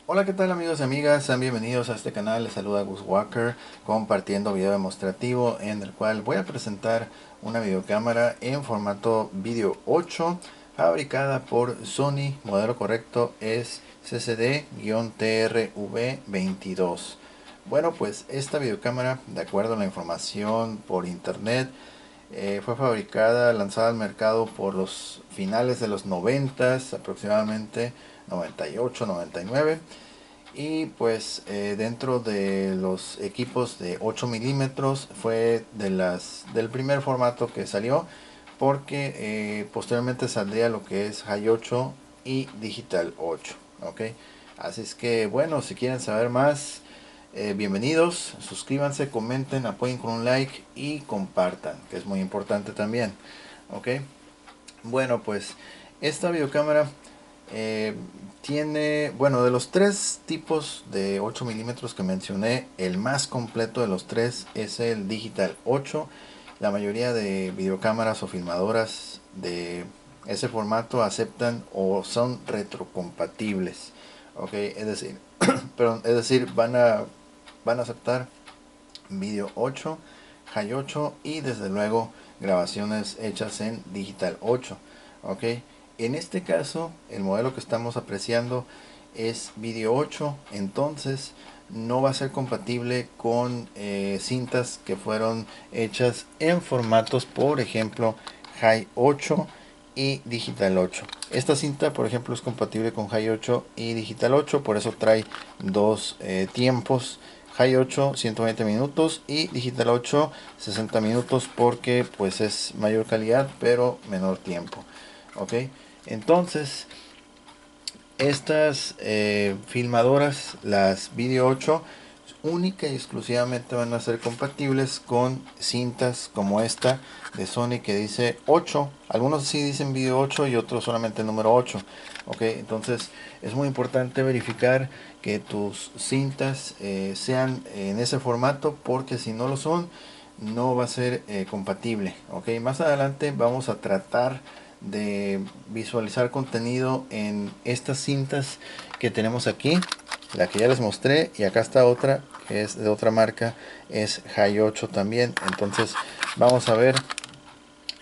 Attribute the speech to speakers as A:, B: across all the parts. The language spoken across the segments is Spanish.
A: Hola, ¿qué tal amigos y amigas? Sean bienvenidos a este canal. Les saluda Gus Walker compartiendo video demostrativo en el cual voy a presentar una videocámara en formato vídeo 8 fabricada por Sony. Modelo correcto es CCD-TRV22. Bueno, pues esta videocámara, de acuerdo a la información por internet, fue fabricada, lanzada al mercado por los finales de los 90, aproximadamente 98, 99. Y pues dentro de los equipos de 8 milímetros fue del primer formato que salió, porque posteriormente saldría lo que es High 8 y Digital 8. ¿Ok? Así es que bueno, si quieren saber más, bienvenidos, suscríbanse, comenten, apoyen con un like y compartan, que es muy importante también. ¿Ok? Bueno, pues esta videocámara eh, tiene, bueno, de los tres tipos de 8 milímetros que mencioné, el más completo de los tres es el Digital 8. La mayoría de videocámaras o filmadoras de ese formato aceptan o son retrocompatibles. Ok, es decir, perdón, es decir, van a aceptar vídeo 8, High 8 y desde luego grabaciones hechas en Digital 8. Ok, en este caso el modelo que estamos apreciando es vídeo 8, entonces no va a ser compatible con cintas que fueron hechas en formatos, por ejemplo, High 8 y Digital 8. Esta cinta, por ejemplo, es compatible con High 8 y Digital 8, por eso trae dos tiempos. High 8 120 minutos y Digital 8 60 minutos, porque pues es mayor calidad pero menor tiempo. Ok, entonces estas filmadoras, las Video 8, única y exclusivamente van a ser compatibles con cintas como esta de Sony que dice 8. Algunos sí dicen Video 8 y otros solamente el número 8. Ok, entonces es muy importante verificar que tus cintas sean en ese formato, porque si no lo son, no va a ser compatible. Ok, más adelante vamos a tratar de visualizar contenido en estas cintas que tenemos aquí, la que ya les mostré, y acá está otra que es de otra marca, es High 8 también. Entonces vamos a ver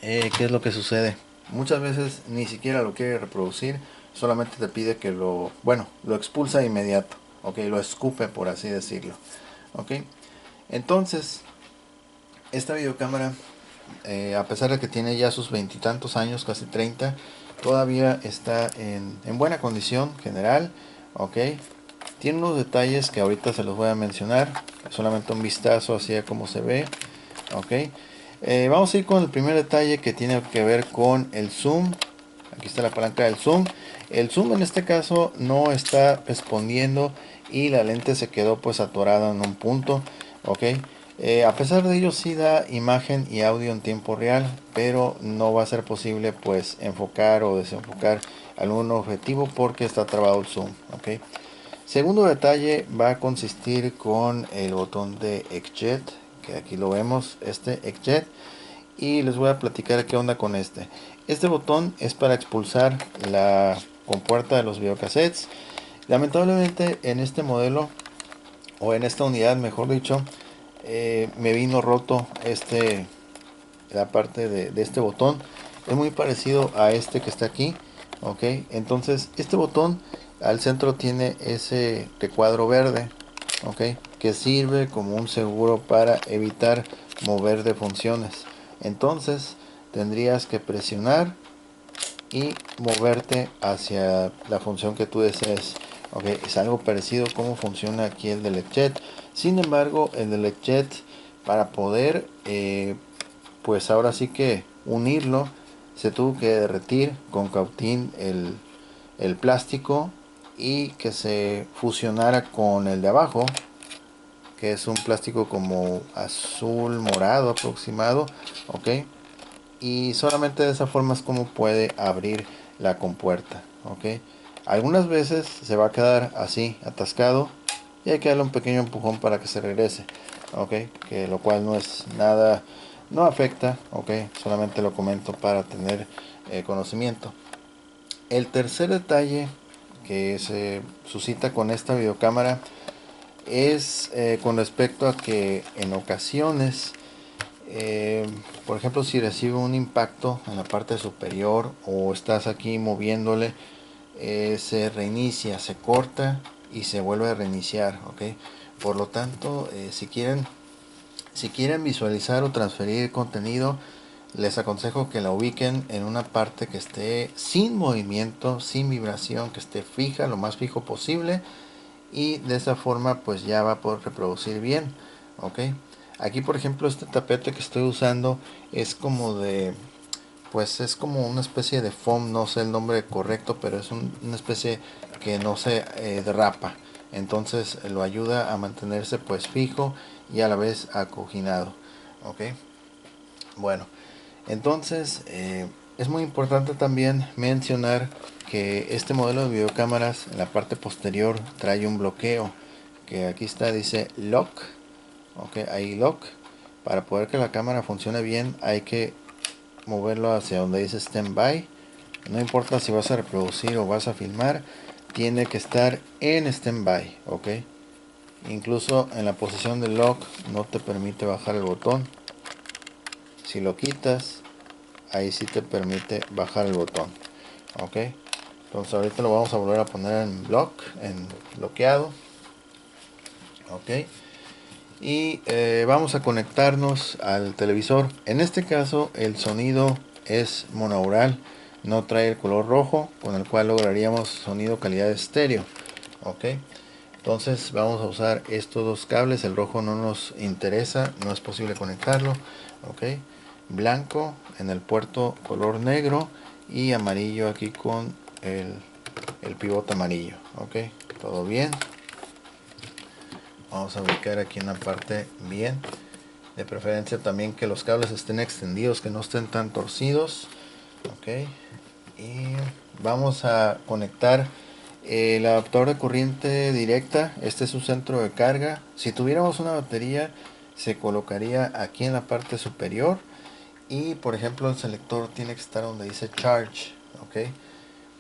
A: qué es lo que sucede. Muchas veces ni siquiera lo quiere reproducir, solamente te pide que lo expulsa de inmediato. Ok, lo escupe, por así decirlo. Ok, entonces esta videocámara, a pesar de que tiene ya sus veintitantos años, casi 30, todavía está en buena condición general. Ok, tiene unos detalles que ahorita se los voy a mencionar, solamente un vistazo hacia cómo se ve. Ok, vamos a ir con el primer detalle, que tiene que ver con el zoom. Aquí está la palanca del zoom. El zoom en este caso no está respondiendo y la lente se quedó pues atorada en un punto. Ok, a pesar de ello sí da imagen y audio en tiempo real, pero no va a ser posible pues enfocar o desenfocar algún objetivo porque está trabado el zoom. Ok, segundo detalle va a consistir con el botón de XJet, que aquí lo vemos, este XJet, y les voy a platicar qué onda con este. Este botón es para expulsar la compuerta de los videocassettes. Lamentablemente en este modelo, o en esta unidad mejor dicho, me vino roto la parte de este botón. Es muy parecido a este que está aquí. Ok, entonces este botón al centro tiene ese recuadro verde, ok, que sirve como un seguro para evitar mover de funciones. Entonces tendrías que presionar y moverte hacia la función que tú desees. Ok, es algo parecido como funciona aquí el del jet. Sin embargo, el del jet, para poder pues ahora sí que unirlo, se tuvo que derretir con cautín el plástico y que se fusionara con el de abajo, que es un plástico como azul morado aproximado. Ok, y solamente de esa forma es como puede abrir la compuerta. Ok, algunas veces se va a quedar así atascado y hay que darle un pequeño empujón para que se regrese. Ok, que lo cual no es nada, no afecta. Ok, solamente lo comento para tener conocimiento. El tercer detalle que se suscita con esta videocámara es con respecto a que en ocasiones, por ejemplo, si recibe un impacto en la parte superior o estás aquí moviéndole, se reinicia, se corta y se vuelve a reiniciar, ¿ok? Por lo tanto, si quieren visualizar o transferir contenido, les aconsejo que la ubiquen en una parte que esté sin movimiento, sin vibración, que esté fija, lo más fijo posible, y de esa forma pues ya va a poder reproducir bien, ¿ok? Aquí por ejemplo este tapete que estoy usando es como de, pues es como una especie de foam, no sé el nombre correcto, pero es una especie que no se derrapa, entonces lo ayuda a mantenerse pues fijo y a la vez acoginado, ¿ok? Bueno, entonces es muy importante también mencionar que este modelo de videocámaras en la parte posterior trae un bloqueo, que aquí está, dice lock, ok, ahí lock. Para poder que la cámara funcione bien hay que moverlo hacia donde dice standby. No importa si vas a reproducir o vas a filmar, tiene que estar en standby, ok. Incluso en la posición de lock no te permite bajar el botón. Si lo quitas, ahí sí te permite bajar el botón, ok. Entonces ahorita lo vamos a volver a poner en en bloqueado, ok. Y vamos a conectarnos al televisor. En este caso el sonido es monaural, no trae el color rojo, con el cual lograríamos sonido calidad estéreo, ok. Entonces vamos a usar estos dos cables, el rojo no nos interesa, no es posible conectarlo, ok. Blanco en el puerto color negro y amarillo aquí con el pivote amarillo, ok. Todo bien. Vamos a ubicar aquí en la parte bien, de preferencia también que los cables estén extendidos, que no estén tan torcidos, ok. Y vamos a conectar el adaptador de corriente directa. Este es su centro de carga. Si tuviéramos una batería se colocaría aquí en la parte superior y por ejemplo el selector tiene que estar donde dice charge, ok.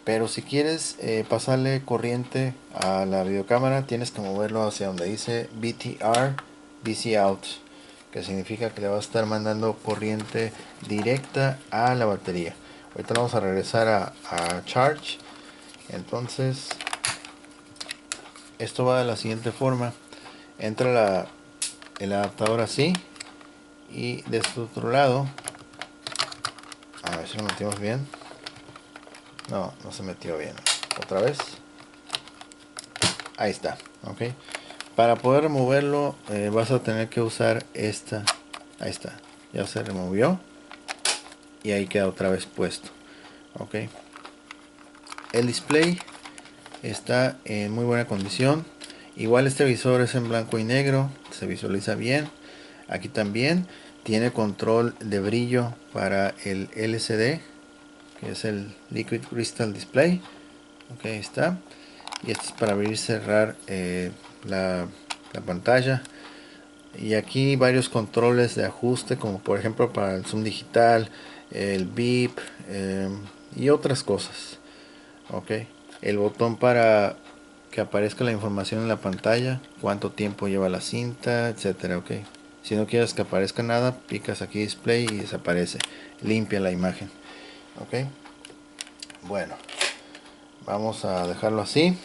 A: Pero si quieres pasarle corriente a la videocámara, tienes que moverlo hacia donde dice BTR, BC out, que significa que le va a estar mandando corriente directa a la batería. Ahorita vamos a regresar a charge. Entonces, esto va de la siguiente forma. Entra el adaptador así. Y de este otro lado, a ver si lo metimos bien. No, no se metió bien. Otra vez. Ahí está, ok. Para poder removerlo vas a tener que usar esta. Ahí está, ya se removió y ahí queda otra vez puesto, ok. El display está en muy buena condición. Igual este visor es en blanco y negro, se visualiza bien. Aquí también tiene control de brillo para el LCD, que es el Liquid Crystal Display, ok, ahí está. Y esto es para abrir y cerrar la pantalla. Y aquí varios controles de ajuste, como por ejemplo para el zoom digital, el beep y otras cosas, ok. El botón para que aparezca la información en la pantalla, cuánto tiempo lleva la cinta, etcétera, ok. Si no quieres que aparezca nada, picas aquí display y desaparece, limpia la imagen, ok. Bueno, vamos a dejarlo así,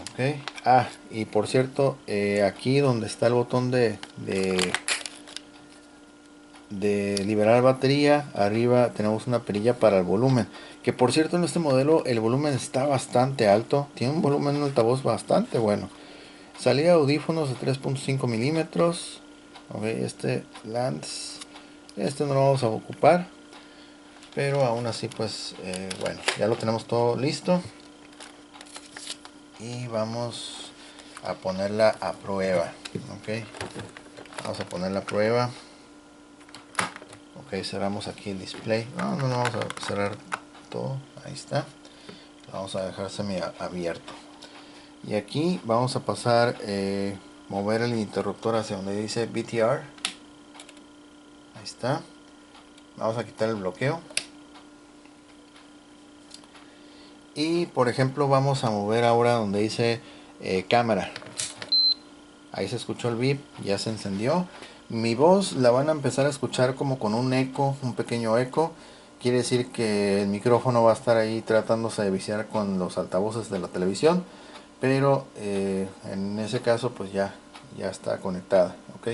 A: ok. Ah, y por cierto, aquí donde está el botón de liberar batería, arriba tenemos una perilla para el volumen, que por cierto en este modelo el volumen está bastante alto, tiene un volumen de altavoz bastante bueno. Salida de audífonos de 3.5 milímetros, ok. Este Lance, este no lo vamos a ocupar, pero aún así pues bueno, ya lo tenemos todo listo y vamos a ponerla a prueba, ok. Vamos a ponerla a prueba. Ok, cerramos aquí el display. No, vamos a cerrar todo. Ahí está. Vamos a dejar semi abierto. Y aquí vamos a pasar, mover el interruptor hacia donde dice BTR. Ahí está. Vamos a quitar el bloqueo. Y por ejemplo vamos a mover ahora donde dice cámara. Ahí se escuchó el beep, ya se encendió. Mi voz la van a empezar a escuchar como con un eco, un pequeño eco. Quiere decir que el micrófono va a estar ahí tratándose de viciar con los altavoces de la televisión. Pero en ese caso pues ya está conectada. ¿Ok?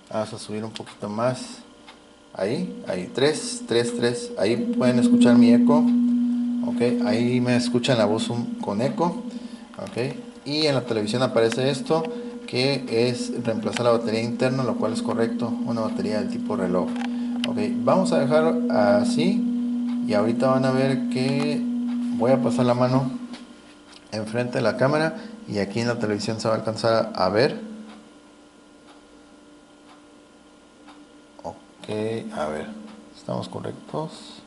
A: Vamos a subir un poquito más. Ahí, 3 3 3. Ahí pueden escuchar mi eco. Ok, ahí me escuchan la voz con eco. Ok, y en la televisión aparece esto, que es reemplazar la batería interna, lo cual es correcto, una batería del tipo reloj. Ok, vamos a dejar así. Y ahorita van a ver que voy a pasar la mano enfrente de la cámara. Y aquí en la televisión se va a alcanzar a ver. Ok, a ver, ¿estamos correctos?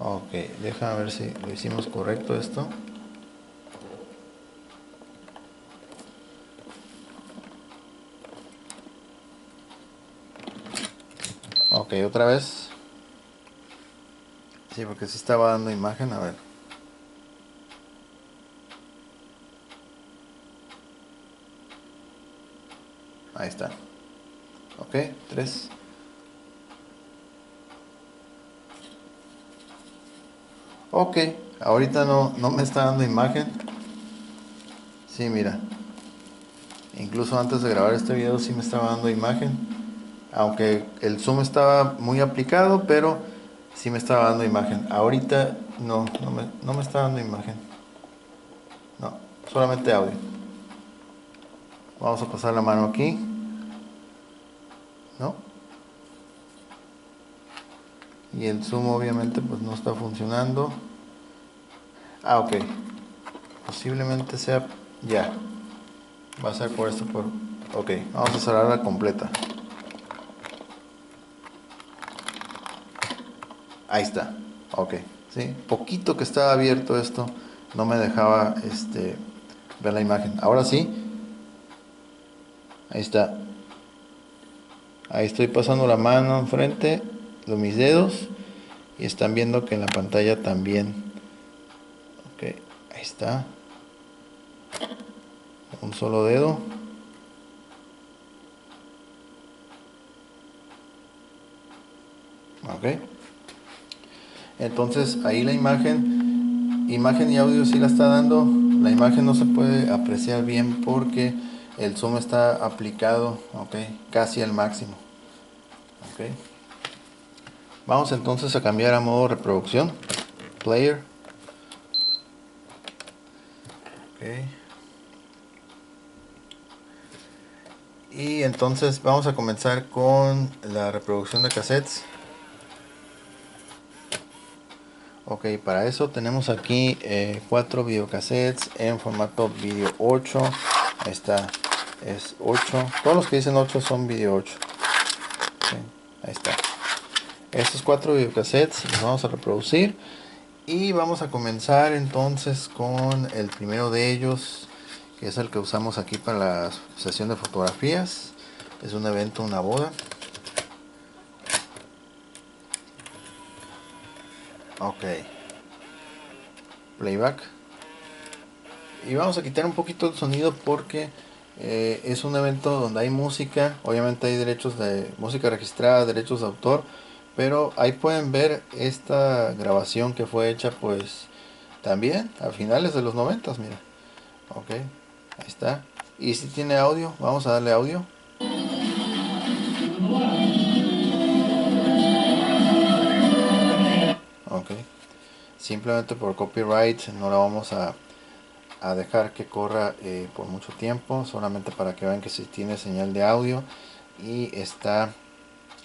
A: Ok, déjame ver si lo hicimos correcto esto. Ok, otra vez. Sí, porque sí estaba dando imagen, a ver. Ahí está. Ok, 3. Ok, ahorita no me está dando imagen. Sí, mira. Incluso antes de grabar este video sí me estaba dando imagen. Aunque el zoom estaba muy aplicado, pero sí me estaba dando imagen. Ahorita no me está dando imagen. No, solamente audio. Vamos a pasar la mano aquí. ¿No? Y el zoom obviamente pues no está funcionando. Ah, ok. Posiblemente sea ya. Va a ser por esto por... Ok, vamos a cerrarla completa. Ahí está. Ok. Sí, poquito que estaba abierto esto. No me dejaba ver la imagen. Ahora sí. Ahí está. Ahí estoy pasando la mano enfrente de mis dedos. Y están viendo que en la pantalla también. Ok. Ahí está. Un solo dedo. Ok. Entonces ahí la imagen y audio sí la está dando. La imagen no se puede apreciar bien porque el zoom está aplicado, ok, casi al máximo. Ok. Vamos entonces a cambiar a modo reproducción. Player. Ok. Y entonces vamos a comenzar con la reproducción de cassettes. Ok, para eso tenemos aquí 4 videocassettes en formato video 8. Ahí está, es 8. Todos los que dicen 8 son video 8. Ok, ahí está. Estos 4 videocassettes los vamos a reproducir. Y vamos a comenzar entonces con el primero de ellos, que es el que usamos aquí para la sesión de fotografías. Es un evento, una boda. Ok, playback. Y vamos a quitar un poquito el sonido porque es un evento donde hay música. Obviamente hay derechos de música registrada, derechos de autor. Pero ahí pueden ver esta grabación que fue hecha pues también a finales de los 90, mira. Ok, ahí está. Y si tiene audio, vamos a darle audio. Ok, simplemente por copyright no la vamos a dejar que corra por mucho tiempo, solamente para que vean que si tiene señal de audio y está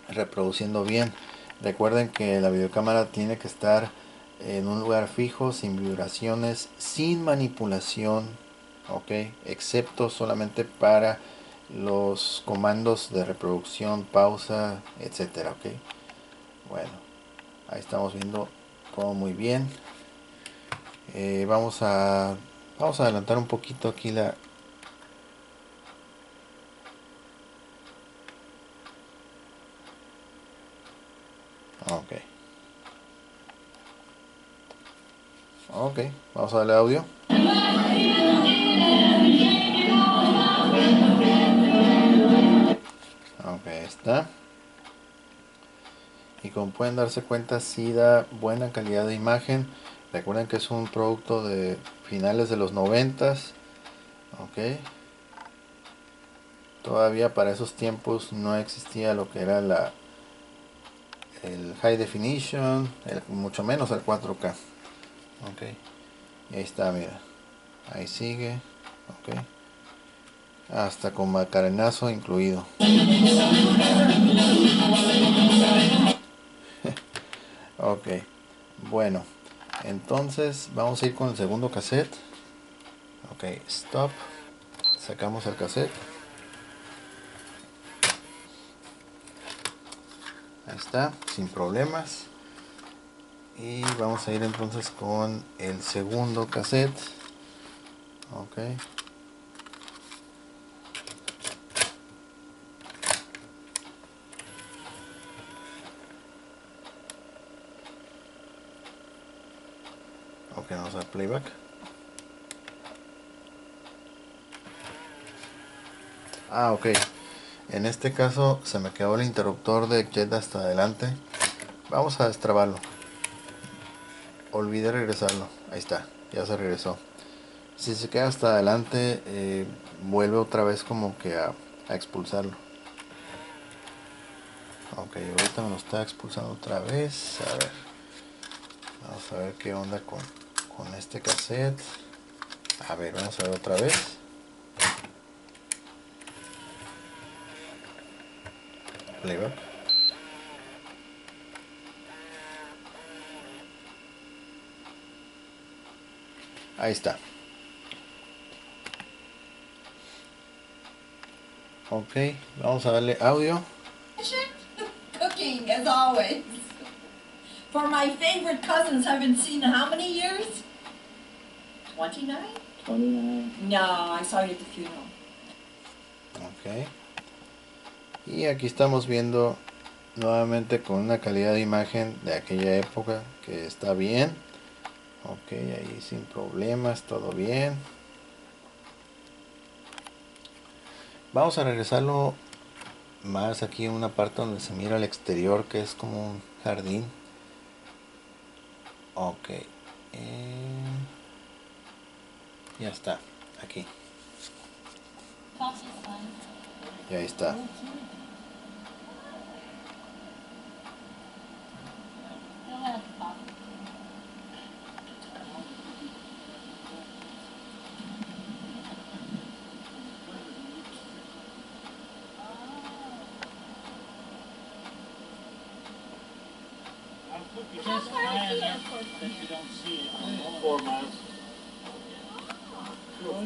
A: reproduciendo bien. Recuerden que la videocámara tiene que estar en un lugar fijo, sin vibraciones, sin manipulación, ok, excepto solamente para los comandos de reproducción, pausa, etcétera, ok. Bueno, ahí estamos viendo todo muy bien. Vamos a adelantar un poquito aquí la... Ok. Ok, vamos a darle audio. Ok, está. Y como pueden darse cuenta, sí da buena calidad de imagen. Recuerden que es un producto de finales de los 90s. Ok. Todavía para esos tiempos no existía lo que era el High Definition, mucho menos el 4K. Ok. Y ahí está, mira. Ahí sigue. Ok. Hasta con macarenazo incluido. Ok. Bueno. Entonces vamos a ir con el segundo cassette. Ok. Stop. Sacamos el cassette. Ahí está. Sin problemas. Y vamos a ir entonces con el segundo cassette. Ok. Ok, vamos a dar playback. Ah, ok. En este caso se me quedó el interruptor de jet hasta adelante. Vamos a destrabarlo. Olvidé regresarlo. Ahí está, ya se regresó. Si se queda hasta adelante, vuelve otra vez como que a expulsarlo. Ok, ahorita me lo está expulsando otra vez. A ver. Vamos a ver qué onda con este cassette. A ver, vamos a ver otra vez. Playback. Ahí está. Ok, vamos a darle audio.
B: Cooking, as always. For my favorite cousins, haven't seen how many years? 29? 29. No, I saw you at the funeral.
A: Ok. Y aquí estamos viendo nuevamente con una calidad de imagen de aquella época que está bien. Ok, ahí sin problemas, todo bien. Vamos a regresarlo más aquí en una parte donde se mira el exterior, que es como un jardín. Ok. Ya está, aquí. Y ahí está.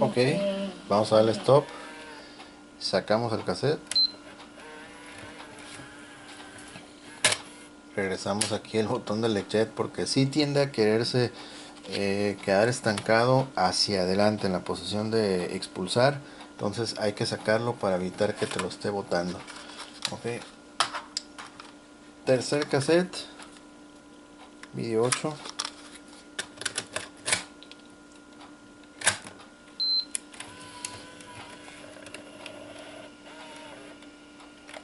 A: Ok, vamos a darle stop. Sacamos el cassette. Regresamos aquí el botón del eject porque sí tiende a quererse quedar estancado hacia adelante en la posición de expulsar. Entonces hay que sacarlo para evitar que te lo esté botando. Ok. Tercer cassette. Video 8.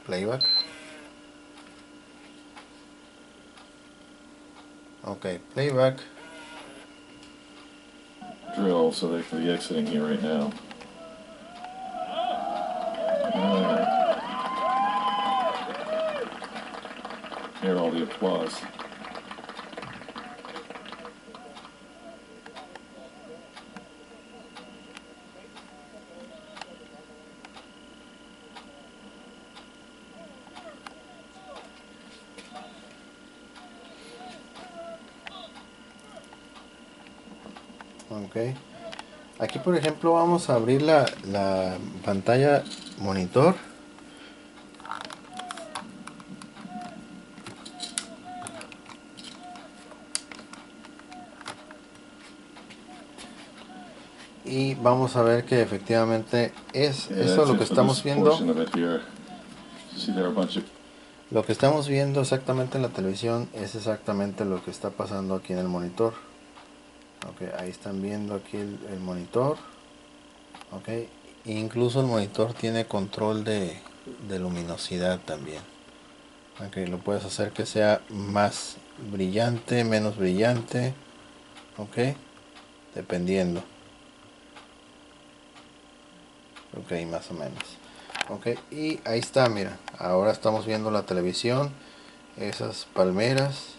A: Playback. Ok, playback.
C: Drill, so they could be exiting here right now. Alright. Hear all the applause.
A: Ok. Aquí por ejemplo vamos a abrir la pantalla monitor. Y vamos a ver que efectivamente es eso lo que estamos viendo. Lo que estamos viendo exactamente en la televisión es exactamente lo que está pasando aquí en el monitor. Ok, ahí están viendo aquí el monitor. Ok, incluso el monitor tiene control de luminosidad también. Ok, lo puedes hacer que sea más brillante, menos brillante. Ok, dependiendo. Ok, más o menos. Ok, y ahí está, mira. Ahora estamos viendo la televisión. Esas palmeras.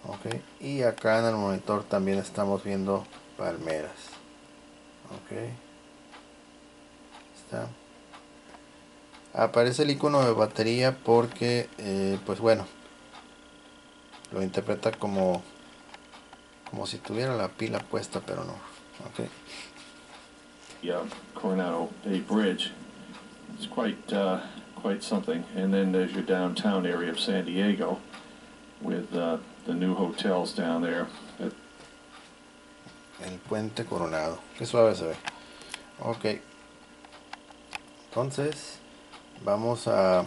A: Ok, y acá en el monitor también estamos viendo palmeras. Ok, está. Aparece el icono de batería porque, pues bueno, lo interpreta como si tuviera la pila puesta, pero no. Ok.
C: Yeah, Coronado Bay Bridge. It's quite something. And then there's your downtown area of San Diego with the new hotels down there.
A: El puente Coronado. Qué suave se ve. Ok. Entonces, vamos a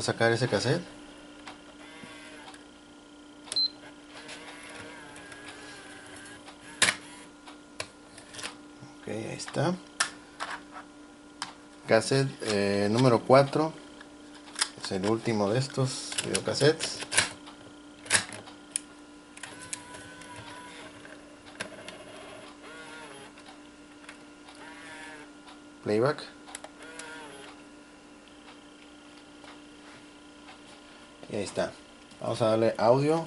A: sacar ese cassette. Ok, ahí está. Cassette número 4. Es el último de estos videocassettes. Playback. Y ahí está. Vamos a darle audio.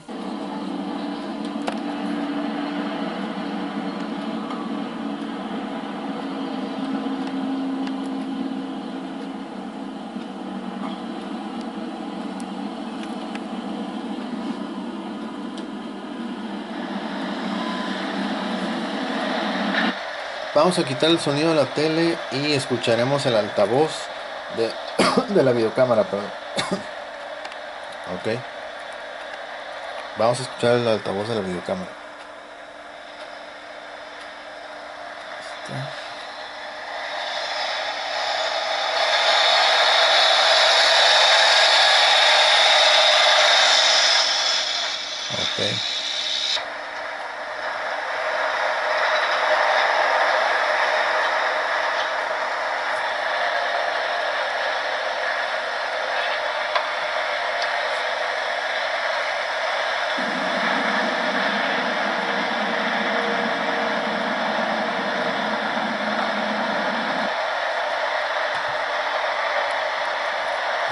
A: Vamos a quitar el sonido de la tele y escucharemos el altavoz de, de la videocámara, perdón. Ok. Vamos a escuchar el altavoz de la videocámara. Ok.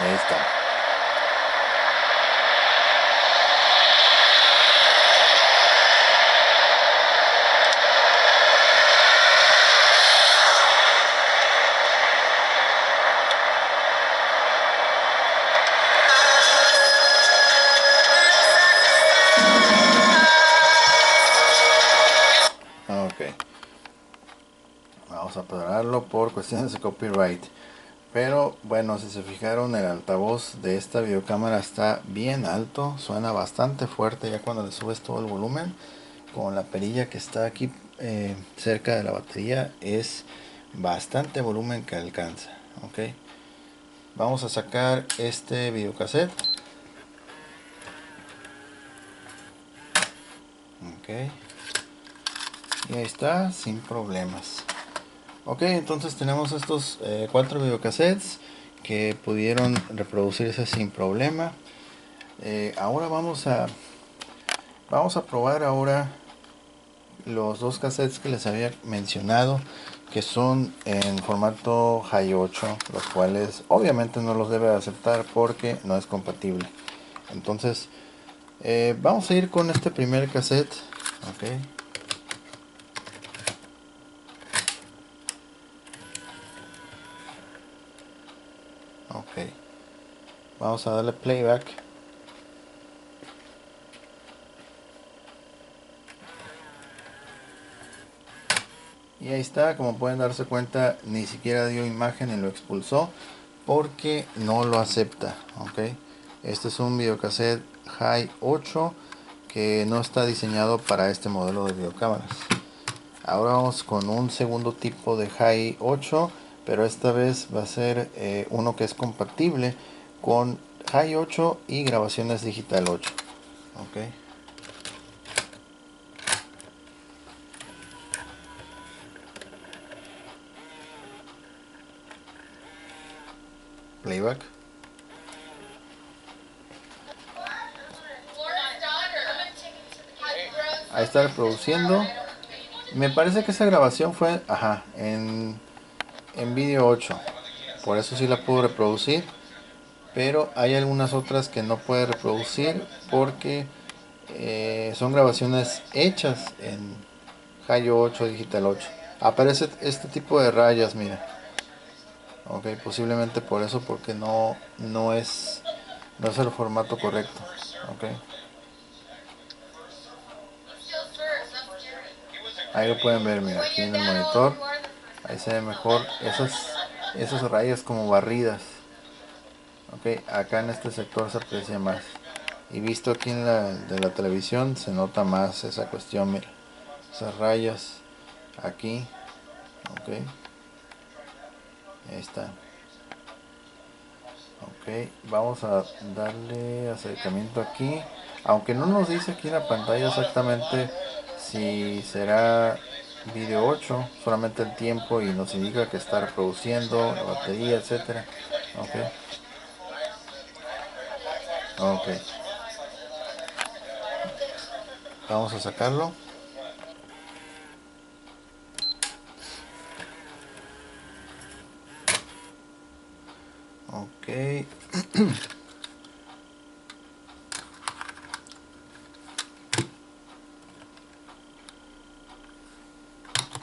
A: Ahí está. Ok. Vamos a pararlo por cuestiones de copyright. Pero bueno, si se fijaron, el altavoz de esta videocámara está bien alto. Suena bastante fuerte ya cuando le subes todo el volumen. Con la perilla que está aquí cerca de la batería, es bastante volumen que alcanza. Ok. Vamos a sacar este videocassette. Ok. Y ahí está, sin problemas. Ok, entonces tenemos estos 4 videocassettes que pudieron reproducirse sin problema. Ahora vamos a probar ahora los dos cassettes que les había mencionado, que son en formato Hi8, los cuales obviamente no los debe aceptar porque no es compatible. Entonces vamos a ir con este primer cassette. Ok. Ok, vamos a darle playback. Y ahí está, como pueden darse cuenta, ni siquiera dio imagen y lo expulsó porque no lo acepta. Ok, este es un videocassette Hi8 que no está diseñado para este modelo de videocámaras. Ahora vamos con un segundo tipo de Hi8, pero esta vez va a ser uno que es compatible con Hi 8 y grabaciones digital 8. Ok. Playback. Ahí está reproduciendo. Me parece que esa grabación fue, en vídeo 8. Por eso sí la puedo reproducir. Pero hay algunas otras que no puede reproducir porque son grabaciones hechas en Hayo 8 Digital 8. Aparece este tipo de rayas, mira. Ok, posiblemente por eso, porque no es el formato correcto. Ok. Ahí lo pueden ver, mira, aquí en el monitor. Ahí se ve mejor esas rayas como barridas. Ok, acá en este sector se aprecia más. Y visto aquí en de la televisión se nota más esa cuestión, mira. Esas rayas aquí. Ok. Ahí está. Ok, vamos a darle acercamiento aquí. Aunque no nos dice aquí en la pantalla exactamente si será vídeo 8, solamente el tiempo, y nos indica que está reproduciendo la batería, etcétera. Ok. Ok. Vamos a sacarlo. Ok.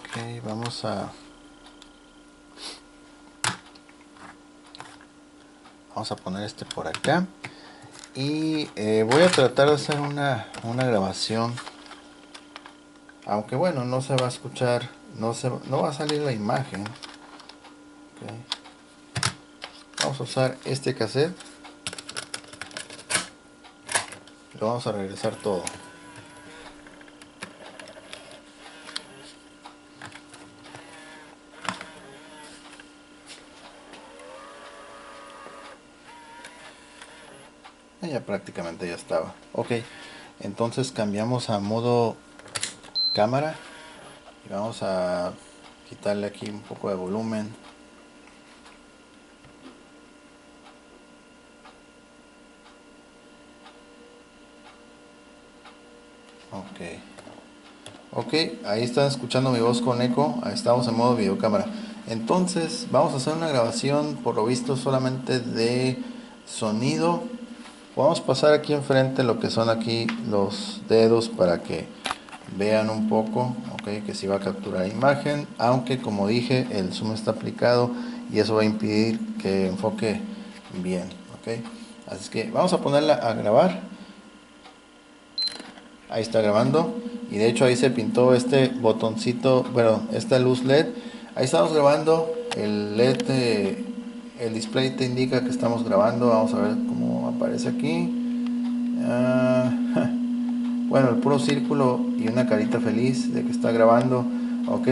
A: Ok, vamos a poner este por acá. Y voy a tratar de hacer una grabación. Aunque bueno, no se va a escuchar, no va a salir la imagen. Okay. Vamos a usar este cassette. Lo vamos a regresar todo. Ya prácticamente ya estaba. Ok, entonces cambiamos a modo cámara. Y vamos a quitarle aquí un poco de volumen. Ok. Ok, ahí están escuchando mi voz con eco. Ahí estamos en modo videocámara. Entonces vamos a hacer una grabación, por lo visto solamente de sonido. Vamos a pasar aquí enfrente lo que son aquí los dedos para que vean un poco. Ok, que si va a capturar imagen, aunque como dije el zoom está aplicado y eso va a impedir que enfoque bien. Ok, así que vamos a ponerla a grabar. Ahí está grabando. Y de hecho ahí se pintó este botoncito, bueno, esta luz LED. Ahí estamos grabando. El LED, el display te indica que estamos grabando. Vamos a ver cómo aparece aquí. Bueno, el puro círculo y una carita feliz de que está grabando. Ok.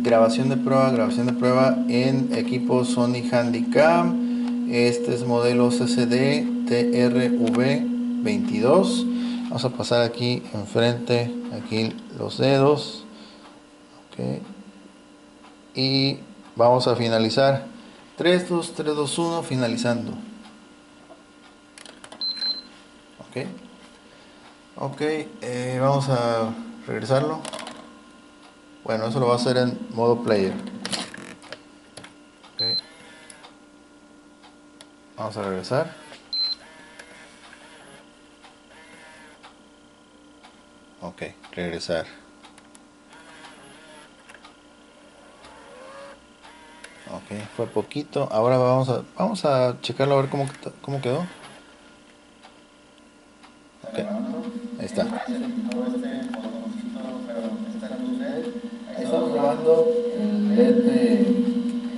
A: Grabación de prueba en equipo Sony Handycam. Este es modelo CCD TRV22. Vamos a pasar aquí enfrente, aquí los dedos. Okay. Y vamos a finalizar. 3, 2, 3, 2, 1, finalizando. Ok. Ok, vamos a regresarlo. Bueno, eso lo va a hacer en modo player. Okay. Vamos a regresar. Ok, regresar. Ok, fue poquito. Ahora vamos a checarlo a ver cómo quedó. Ok, ahí está. Ahí estamos grabando. El LED,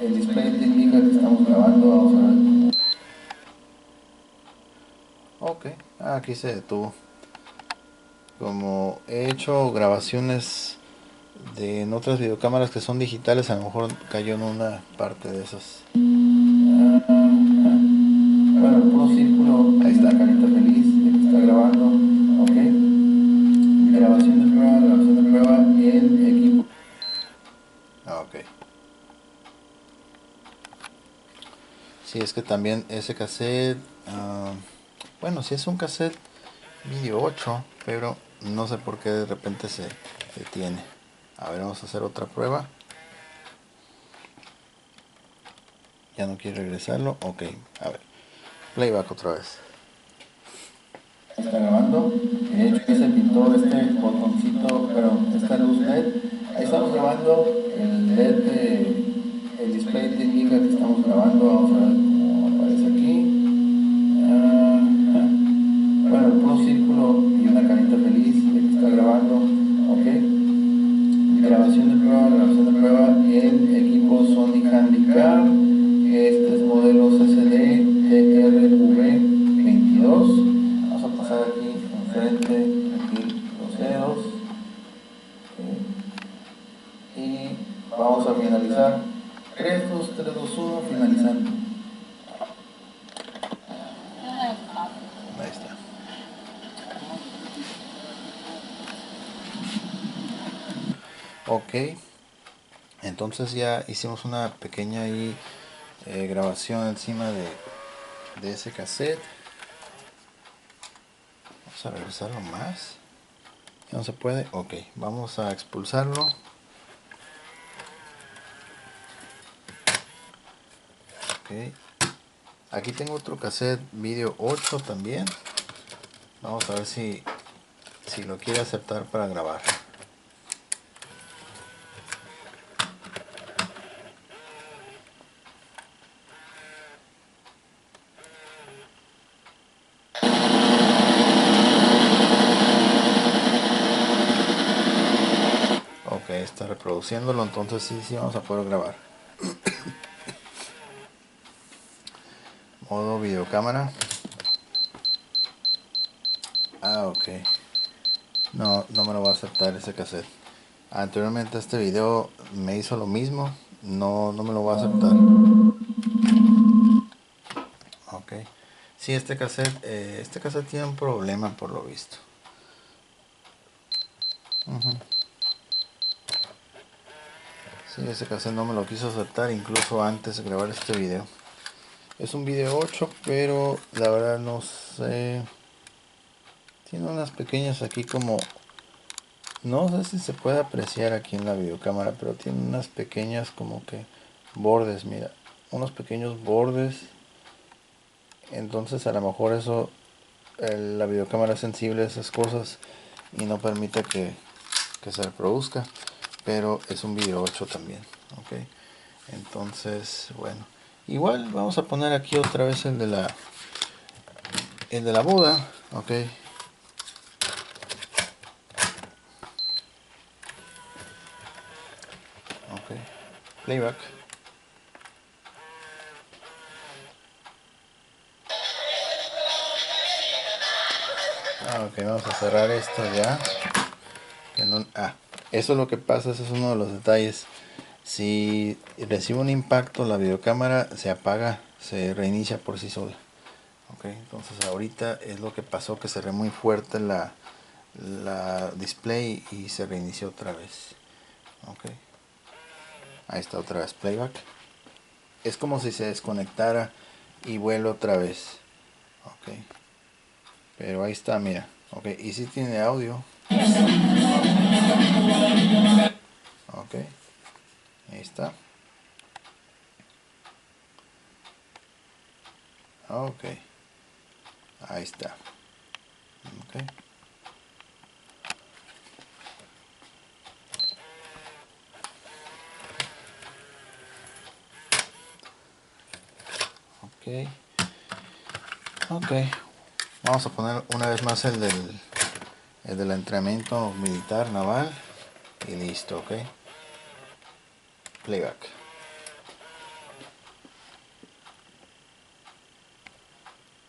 A: el display te indica que estamos grabando. Vamos a ver. Ok, aquí se detuvo. Como he hecho grabaciones en otras videocámaras que son digitales, a lo mejor cayó en una parte de esas. Bueno, el puro círculo, ahí está, carita feliz, de que está grabando, ok. Grabación de prueba en equipo. Ok. Sí, es que también ese cassette, bueno, sí es un cassette video 8, pero no sé por qué de repente se detiene. A ver, vamos a hacer otra prueba. Ya no quiere regresarlo. Ok, a ver. Playback otra vez. Está grabando. De hecho, ya se pintó este botoncito, pero esta luz LED. Ahí estamos grabando. El LED, el display te indica que estamos grabando. Vamos a ver cómo aparece aquí. Bueno, el puro círculo y una carita feliz de que está grabando. Ok. Grabación de prueba en equipo Sony Handycam. Este es modelo CCD TRV22. Vamos a pasar aquí enfrente, aquí los dedos. Y vamos a finalizar. 3, 2, 3, 2, 1, finalizando. Ahí está. Ok. Entonces ya hicimos una pequeña ahí, grabación encima de ese cassette. Vamos a regresarlo más. Ya no se puede. Ok, vamos a expulsarlo. Ok. Aquí tengo otro cassette video 8 también. Vamos a ver si lo quiere aceptar para grabar. Ok, está reproduciéndolo, entonces sí vamos a poder grabar. Modo videocámara. Ok. No me lo va a aceptar ese cassette. Anteriormente este video me hizo lo mismo. No me lo va a aceptar. Ok. Sí, este cassette tiene un problema por lo visto. Sí, ese cassette no me lo quiso aceptar incluso antes de grabar este video. Es un video 8, pero la verdad no sé. Tiene unas pequeñas aquí como... No sé si se puede apreciar aquí en la videocámara, pero tiene unas pequeñas como que bordes, mira. Unos pequeños bordes. Entonces a lo mejor eso, la videocámara es sensible a esas cosas y no permite que se reproduzca. Pero es un video 8 también, ok. Entonces, bueno, igual vamos a poner aquí otra vez el de la boda, ok. Ok, playback. Ok, vamos a cerrar esto ya. Eso es lo que pasa, eso es uno de los detalles. Si recibe un impacto, la videocámara se apaga, se reinicia por sí sola. Ok, entonces ahorita es lo que pasó, que cerré muy fuerte la display y se reinició otra vez. Ok, ahí está otra vez playback. Es como si se desconectara y vuelve otra vez. Ok, pero ahí está, mira. Ok, y si tiene audio. Ok, ahí está. Ok, ahí está. Ok. Ok. Ok. Vamos a poner una vez más el del entrenamiento militar naval. Y listo, ok. Playback.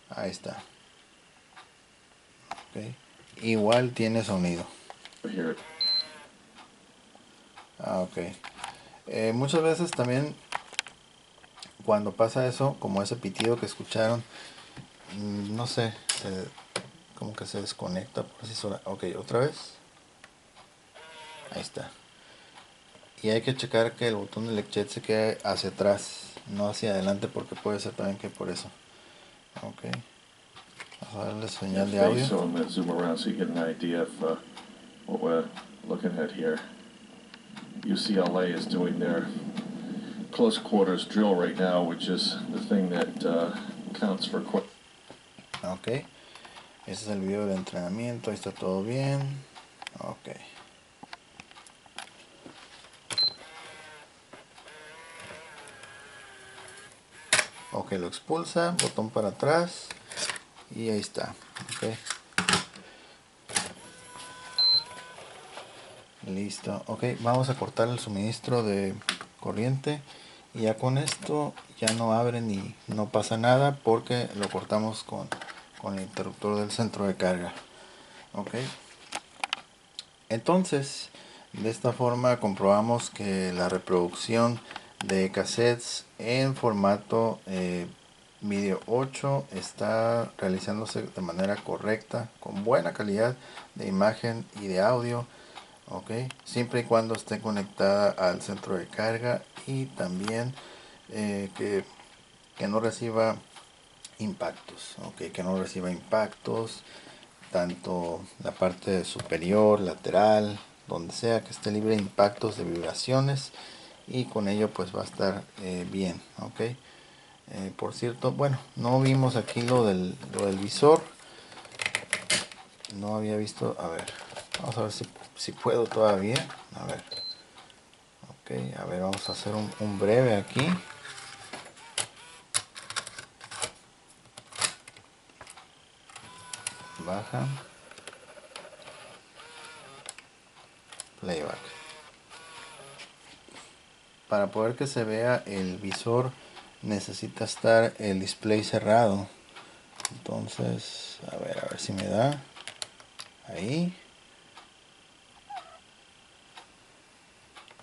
A: Ahí está. Ok. Igual tiene sonido. Ok. Muchas veces también cuando pasa eso, como ese pitido que escucharon, no sé, como que se desconecta por sí sola. Ok, otra vez. Ahí está. Y hay que checar que el botón del jet se quede hacia atrás, no hacia adelante, porque puede ser también que por eso. Ok. Vamos a darle señal de audio.
C: So I'm going to zoom around so you get an idea of what we're looking at here. UCLA is doing their close quarters drill right now, which is the thing that counts for
A: Ok. Ese es el video de entrenamiento. Ahí está todo bien. Ok. Ok, lo expulsa. Botón para atrás. Y ahí está. Ok. Listo. Ok, vamos a cortar el suministro de corriente. Y ya con esto ya no abre ni no pasa nada porque lo cortamos con el interruptor del centro de carga. Ok. Entonces, de esta forma comprobamos que la reproducción de cassettes en formato video 8 está realizándose de manera correcta, con buena calidad de imagen y de audio, ok, siempre y cuando esté conectada al centro de carga y también que no reciba impactos, ok, que no reciba impactos tanto la parte superior, lateral, donde sea, que esté libre de impactos de vibraciones, y con ello pues va a estar bien. Ok, por cierto, bueno, no vimos aquí lo del visor, no había visto. A ver, vamos a ver si puedo todavía. A ver, ok, a ver, vamos a hacer un breve aquí. Baja, playback. Para poder que se vea el visor necesita estar el display cerrado. Entonces, a ver si me da. Ahí.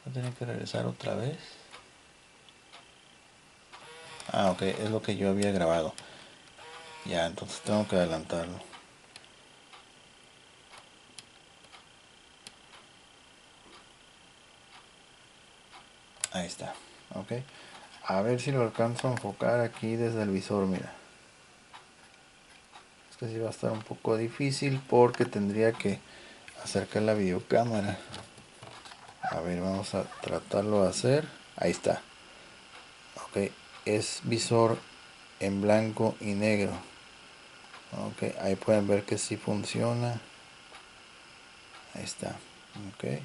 A: Voy a tener que regresar otra vez. Ah, ok, es lo que yo había grabado. Ya, entonces tengo que adelantarlo. Ahí está. Ok. A ver si lo alcanzo a enfocar aquí desde el visor, mira. Esto sí va a estar un poco difícil porque tendría que acercar la videocámara. A ver, vamos a tratarlo de hacer. Ahí está. Ok, es visor en blanco y negro. Ok, ahí pueden ver que sí funciona. Ahí está. Ok, ahí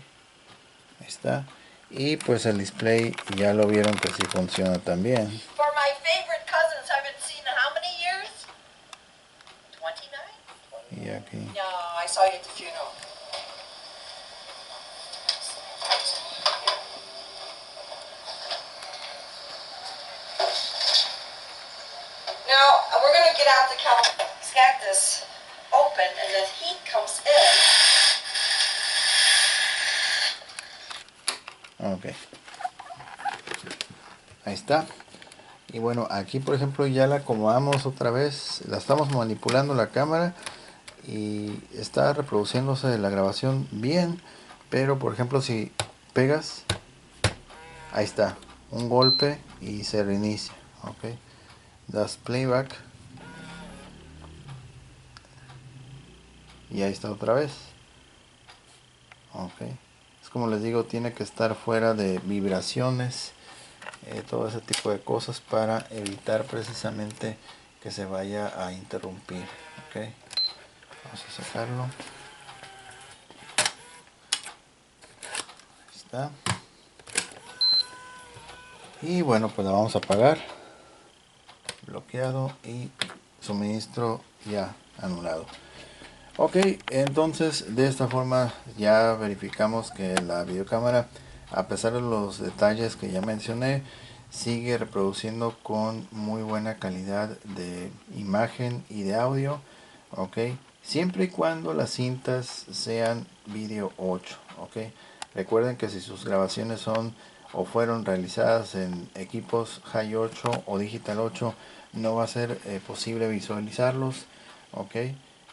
A: está. Y pues el display ya lo vieron que sí funciona también.
B: For my favorite cousins haven't seen how many years? 29?
A: Y aquí.
B: No, I saw you at the funeral. Now, we're going to get out the cactus open and the heat comes in.
A: Ok. Ahí está. Y bueno, aquí por ejemplo ya la acomodamos otra vez. La estamos manipulando la cámara y está reproduciéndose la grabación bien. Pero por ejemplo si pegas, ahí está. Un golpe y se reinicia. Ok. Das playback. Y ahí está otra vez. Ok. Es como les digo, tiene que estar fuera de vibraciones. Todo ese tipo de cosas para evitar precisamente que se vaya a interrumpir. Ok, vamos a sacarlo. Ahí está. Y bueno, pues la vamos a apagar. Bloqueado y suministro ya anulado. Ok, entonces de esta forma ya verificamos que la videocámara, a pesar de los detalles que ya mencioné, sigue reproduciendo con muy buena calidad de imagen y de audio. Ok, siempre y cuando las cintas sean video 8. Ok, Recuerden que si sus grabaciones son o fueron realizadas en equipos Hi 8 o Digital 8, no va a ser posible visualizarlos, ok.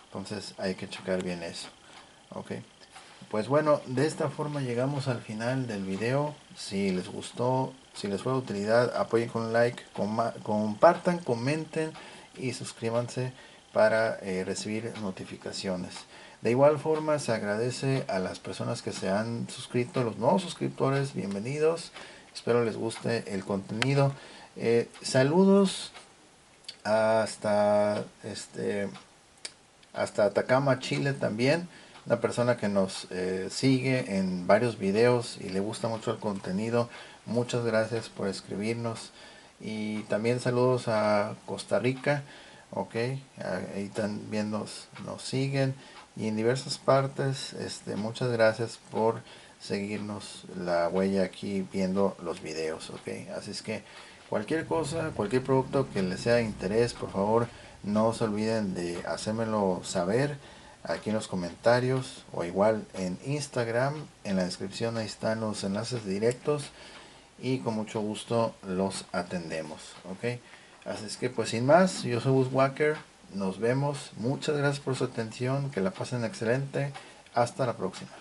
A: Entonces hay que checar bien eso, ok. Pues bueno, de esta forma llegamos al final del video. Si les gustó, si les fue de utilidad, apoyen con un like, compartan, comenten y suscríbanse para recibir notificaciones. De igual forma se agradece a las personas que se han suscrito, los nuevos suscriptores, bienvenidos. Espero les guste el contenido. Saludos hasta Atacama, Chile también. Una persona que nos sigue en varios videos y le gusta mucho el contenido. Muchas gracias por escribirnos. Y también saludos a Costa Rica. Ok, ahí también nos siguen. Y en diversas partes, muchas gracias por seguirnos la huella aquí viendo los videos. Ok, así es que cualquier cosa, cualquier producto que les sea de interés, por favor, no se olviden de hacérmelo saber aquí en los comentarios o igual en Instagram. En la descripción ahí están los enlaces directos y con mucho gusto los atendemos, ok. Así es que pues sin más, yo soy Gus Walker, nos vemos, muchas gracias por su atención, que la pasen excelente, hasta la próxima.